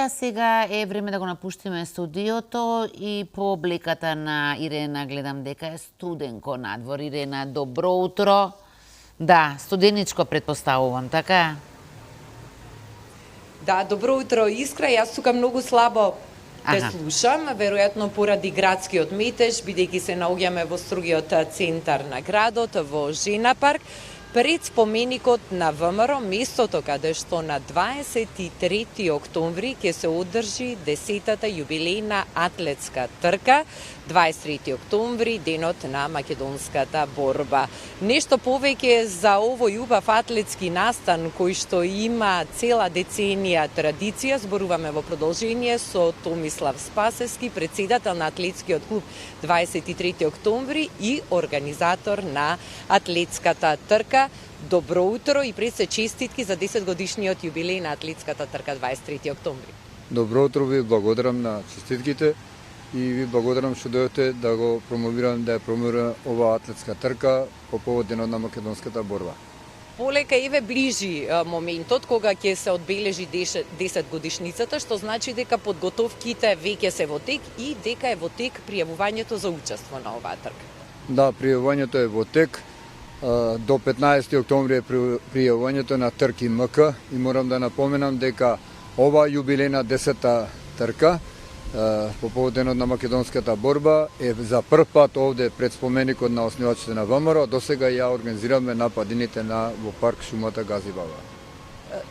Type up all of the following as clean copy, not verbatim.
а сега е време да го напуштиме студиото и по обликата на Ирена гледам дека е студенко надвор. Ирена, добро утро. Да, студеничко предпоставувам, така? Да, добро утро, Искра. Јас тука многу слабо те слушам, веројатно поради градскиот метеж, бидејќи се наоѓаме во строгиот центар на градот, во Жена парк, пред споменикот на ВМРО, местото каде што на 23 октомври ќе се одржи 10-та јубилејна атлетска трка, 23 октомври, денот на македонската борба. Нешто повеќе за овој убав атлетски настан кој што има цела деценија традиција, зборуваме во продолжение со Томислав Спасевски, председател на атлетскиот клуб 23 октомври и организатор на атлетската трка. Добро утро и пред се честитки за 10 годишниот јубилеј на атлетската трка 23 октомври. Добро утро, ви благодарам на честитките и ви благодарам што дојдете да го промовирам, да ја промовирам оваа атлетска трка по повод денот на македонската борба. Полека еве ближи моментот кога ќе се одбележи 10 годишницата, што значи дека подготовките веќе се во тек и дека е во тек пријавувањето за учество на оваа трка. Да, пријавувањето е во тек. До 15 октомври е пријавувањето на трки МК и морам да напоменам дека ова јубилејна 10-та трка по повод денот на македонската борба е за прв пат овде пред споменикот на основачите на ВМРО. Досега ја организираме на падините во парк Шумата Газибаба.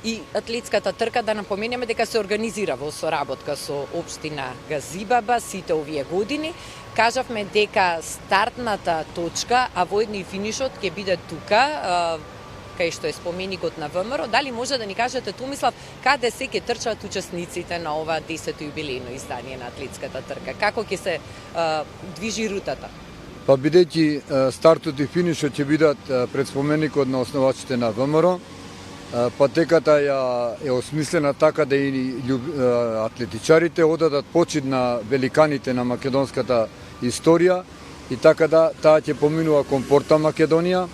И атлетската трка, да напоменеме дека се организира во соработка со општина Газибаба сите овие години. Кажавме дека стартната точка, а воедно и финишот ќе биде тука, кај што е споменикот на ВМРО. Дали може да ни кажете, Томислав, каде се ќе трчаат учесниците на ова 10-то јубилејно издание на атлетската трка? Како ќе се движи рутата? Па бидејќи стартот и финишот ќе бидат пред споменикот на основачите на ВМРО, патеката е осмислена така да и атлетичарите одадат почит на великаните на македонската историја и така да таа ќе поминува кон Порта Македонија,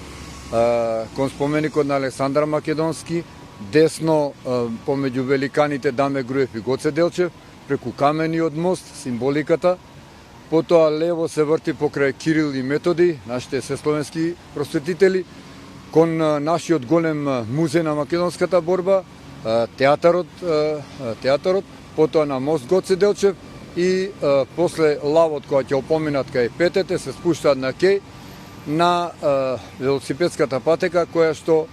кон споменикот на Александар Македонски, десно помеѓу великаните Даме Груев и Гоце Делчев, преку камениот мост, символиката, потоа лево се врти покрај Кирил и Методи, нашите сесловенски просветители, кон нашиот голем музеј на македонската борба, театарот, потоа на мост Гоце Делчев и после лавот која ќе опоминат кај Петете се спуштаат на кеј на велосипедската патека која што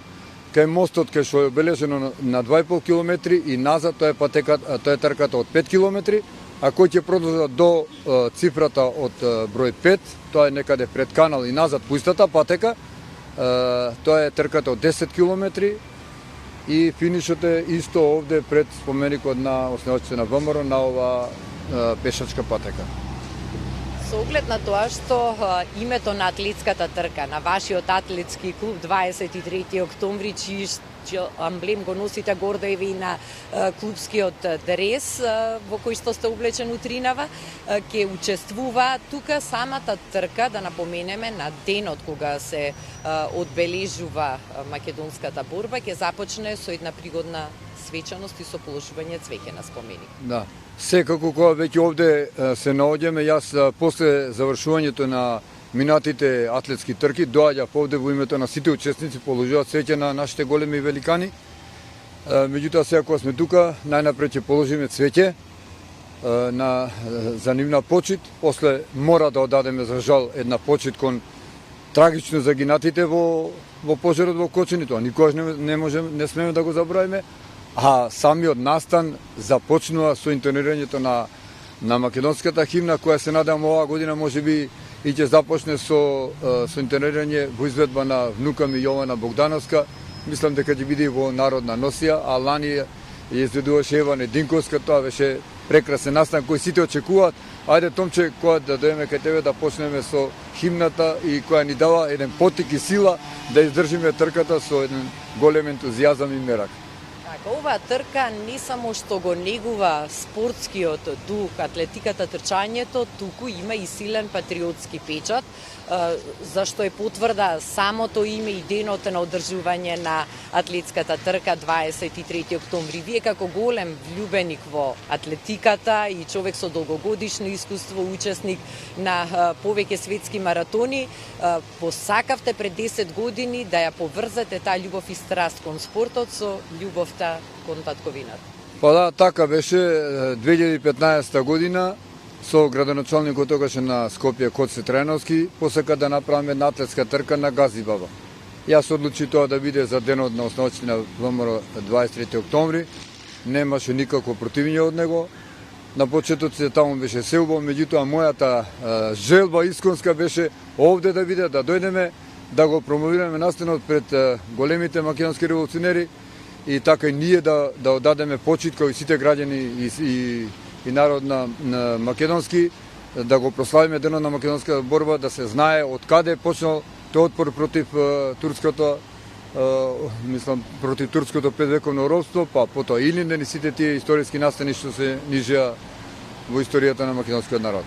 кај мостот кај што е обележено на 2,5 километри и назад тоа е трката од 5 километри, а кој ќе продолжи до цифрата од број 5, тоа е некаде пред Канал и назад по истата патека. Тоа е трката од 10 километри и финишот е исто овде пред споменикот на основачите на ВМРО на ова пешачка патека. Со оглед на тоа што името на атлетската трка, на вашиот атлетски клуб 23 октомври, чиј амблем го носите гордо еве и на клубскиот дрес во кој што сте облечен утринава, ќе учествува тука самата трка, да напоменеме, на денот кога се одбележува македонската борба, ќе започне со една пригодна свечаност и со положување цвеќе на споменик. Да. Секако кога веќе овде се наоѓаме, јас после завршувањето на минатите атлетски трки доаѓав овде во името на сите учесници, положуваат цвеќе на нашите големи великани. Меѓутоа сега кога сме тука, најнапред ќе положиме цвеќе за нивна почит, после мора да одадеме за жал една почит кон трагично загинатите во пожарот во Кочани, тоа никогаш не смеме да го заборавиме. А самиот настан започнува со интонирањето на македонската химна, која се надам оваа година можеби и ќе започне со интонирање во изведба на внука ми Јована Богдановска. Мислам дека ќе биде во народна носија, а лани ја изведуваше Еване Динковска, тоа беше прекрасен настан кој сите очекуваат. Ајде, Томче, кога да дојдеме кај тебе да почнеме со химната и која ни дава еден потик и сила да издржиме трката со еден голем ентузијазам и мерак. Оваа трка не само што го негува спортскиот дух, атлетиката, трчањето, туку има и силен патриотски печат, зашто е потврда самото име и денот на одржување на атлетската трка 23 октомври. Вие како голем влюбеник во атлетиката и човек со долгогодишно искуство, учесник на повеќе светски маратони, посакавте пред 10 години да ја поврзете таа љубов и страст кон спортот со љубовта кон татковината. Па да, така беше 2015 година со градоначалникот тогаш на Скопје Коце Трајновски посака да направиме една атлетска трка на Газибаба. Јас одлучи тоа да биде за денот на основачите на ВМРО 23 октомври. Немаше никакво противење од него. На почетоците таму беше се убаво, меѓутоа мојата желба исконска беше овде да биде, да дојдеме, да го промовираме настанот пред големите македонски револуционери и така и ние да одадеме почит кои сите граѓани и народ на македонски, да го прославиме денот на македонската борба, да се знае од каде почнал тој отпор против турското против турското 5-вековно робство, па потоа Илинден и сите тие историски настани што се нижеа во историјата на македонскиот народ.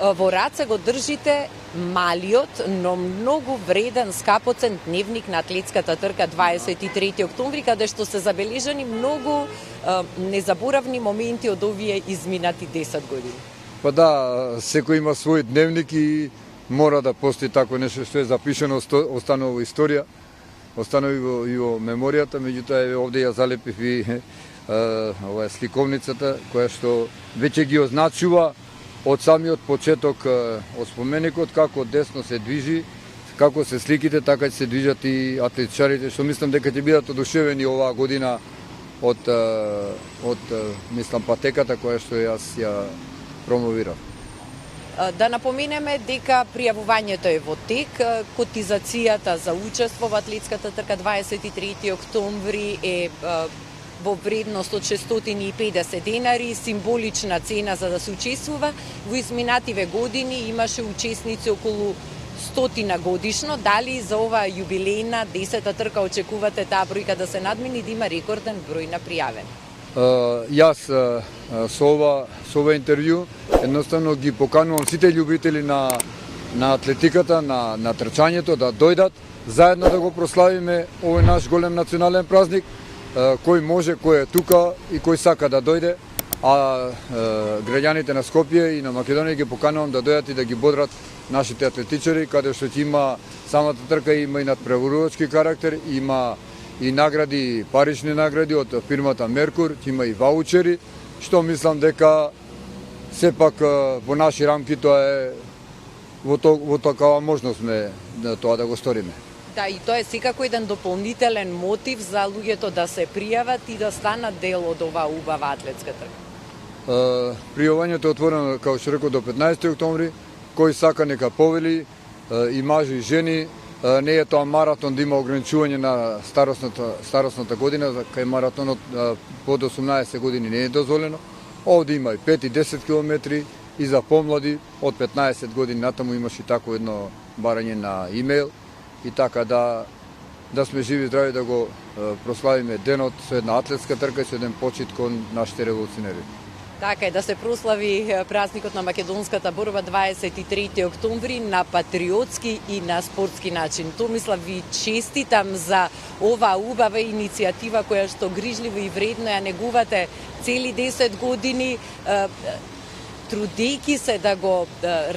Во раце го држите малиот, но многу вреден, скапоцен дневник на атлетската трка 23 октомври, каде што се забележани многу незаборавни моменти од овие изминати 10 години. Па да, секој има свој дневник и мора да постои тако нешто што е запишено, останува во историја, останува и во меморијата, меѓутоа овде ја залепив и ова е сликовницата која што веќе ги означува од самиот почеток од споменикот, како десно се движи, како се сликите, така ќе се движат и атлетичарите, што мислам дека ќе бидат одушевени оваа година од мислам патеката која што јас ја промовирав. Да напоменеме дека пријавувањето е во тек, котизацијата за учество во атлетската трка 23 октомври е во вредност од 650 денари, символична цена за да се учествува. Во изминативе години имаше учесници околу 100 годишно. Дали за ова јубилејна 10-та трка очекувате таа бројка да се надмени, да има рекорден број на пријавени? Јас со ова интервју едноставно ги поканувам сите љубители на атлетиката, на трчањето да дојдат заедно да го прославиме овој наш голем национален празник. Кој може, кој е тука и кој сака да дојде, а граѓаните на Скопје и на Македонија ги поканувам да дојдат и да ги бодрат нашите атлетичари, каде што ќе има самата трка има и надпреварувачки карактер, има и награди, парични награди од фирмата Меркур, ќе има и ваучери, што мислам дека сепак во наши рамки тоа е во такава можност сме тоа да го сториме. Да, и тоа е секако еден дополнителен мотив за луѓето да се пријават и да станат дел од оваа убава атлетска трка. Пријавањето е отворено, како што реков, до 15 октомври. Кој сака нека повели, и мажи и жени. Не е тоа маратон да има ограничување на старосната година, кај маратонот под 18 години не е дозволено. Овде има и 5 и 10 километри и за помлади од 15 години натаму имаше тако едно барање на имейл. И така да сме живи и здрави да го прославиме денот со една атлетска трка и со еден почит кон нашите револуционери. Така е, да се прослави празникот на македонската борба 23 октомври на патриотски и на спортски начин. Томислав, ви честитам за оваа убава иницијатива која што грижливо и вредно ја негувате цели 10 години, трудејќи се да го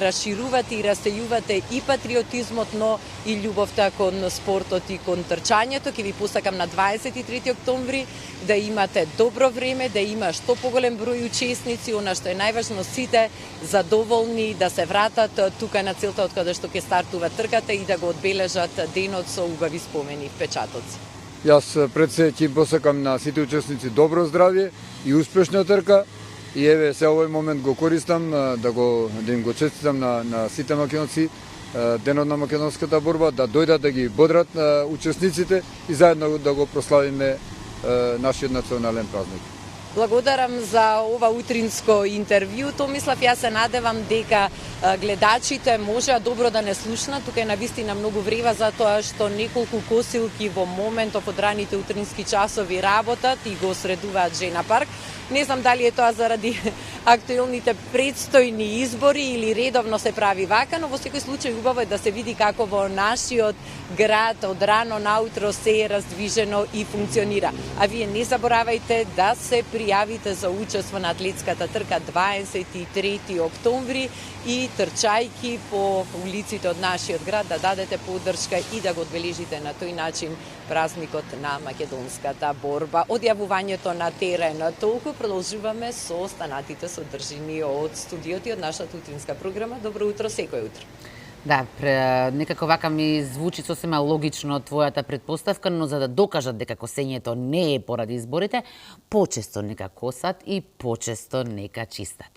расширувате и растејувате и патриотизмот, но и љубовта кон спортот и кон трчањето. Ќе ви посакам на 23 октомври да имате добро време, да има што поголем број учесници, она што е најважно, сите задоволни да се вратат тука на целта од каде што ќе стартува трката и да го одбележат денот со убави спомени, впечатоци. Јас пред се ќе посакам на сите учесници добро здравје и успешна трка. И еве се овој момент го користам да им го честитам на сите македонци денот на македонската борба, да дојдат да ги бодрат учесниците и заедно да го прославиме нашиот национален празник. Благодарам за ова утринско интервју. То мислав, јас се надевам дека гледачите можеа добро да не слушнат. Тука е навистина многу врева затоа што неколку косилки во моментов од раните утрински часови работат и го средуваат Жена парк. Не знам дали е тоа заради актуелните предстојни избори или редовно се прави вака, но во секој случај убаво е да се види како во нашиот град од рано наутро се е раздвижено и функционира. А вие не заборавајте да се пријавите за учество на атлетската трка 23 октомври и трчајки по улиците од нашиот град да дадете поддршка и да го одбележите на тој начин празникот на македонската борба. Одјавувањето на терен толку, продолжуваме со останатите содржини од студиото и од нашата утринска програма. Добро утро секој утро. Да, некако вака ми звучи сосема логично твојата предпоставка, но за да докажат дека косењето не е поради изборите, почесто нека косат и почесто нека чистат.